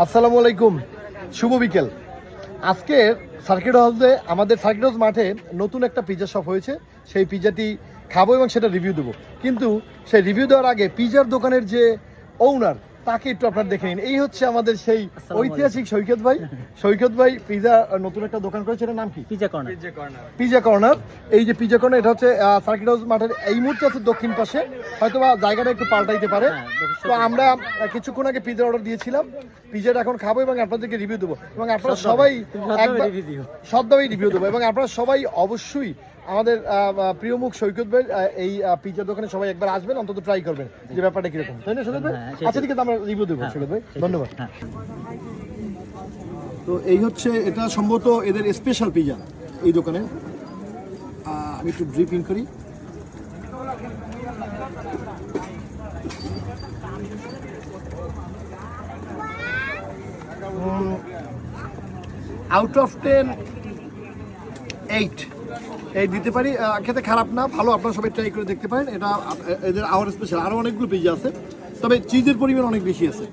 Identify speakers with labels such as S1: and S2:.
S1: আসসালামু আলাইকুম, শুভ বিকেল। আজকে সার্কিট হাউসে আমাদের সার্কিট হাউস মাঠে নতুন একটা পিৎজা শপ হয়েছে। সেই পিৎজাটি খাবো এবং সেটা রিভিউ দেবো, কিন্তু সেই রিভিউ দেওয়ার আগে পিৎজার দোকানের যে ওনার তাকে একটু আপনারা দেখে নিন। এই হচ্ছে আমাদের সেই ঐতিহাসিক সৈকত ভাই। সৈকত ভাই পিৎজা নতুন একটা দোকান করেছে, এটার নাম কি?
S2: Pizza corner.
S1: Pizza corner. এই যে পিৎজা কর্নার, এটা হচ্ছে সার্কিট হাউস মাঠের এই মুহূর্তে আছে দক্ষিণ পাশে, হয়তো বা জায়গাটা একটু পাল্টাইতে পারে। তো আমরা কিছুক্ষণ আগে পিৎজা অর্ডার দিয়েছিলাম, পিৎজাটা এখন খাবো এবং আপনাদেরকে রিভিউ দেবো এবং আপনারা সবাই সদ্ভাবেই রিভিউ দেবো এবং আপনারা সবাই অবশ্যই আমাদের প্রিয় মুখ সৈকত ভাই এই পিৎজার দোকানে সবাই একবার আসবেন, অন্তত ট্রাই করবেন যে ব্যাপারটা কিরকম, তাই না সৈকত ভাই? আচ্ছা, ঠিক আছে, আমরা রিভিউ দেবো সৈকত ভাই, ধন্যবাদ। তো এই হচ্ছে, এটা সম্ভবত এদের স্পেশাল পিৎজা এই দোকানে। আমি একটু ড্রিপিং করি। আউট অফ 10 8 দিতে পারি। খেতে খারাপ না, ভালো, আপনারা সবাই ট্রাই করে দেখতে পারেন। এটা এদের আওয়ার স্পেশাল, আরও অনেকগুলো পিৎজা আছে, তবে চিজের পরিমাণ অনেক বেশি আছে।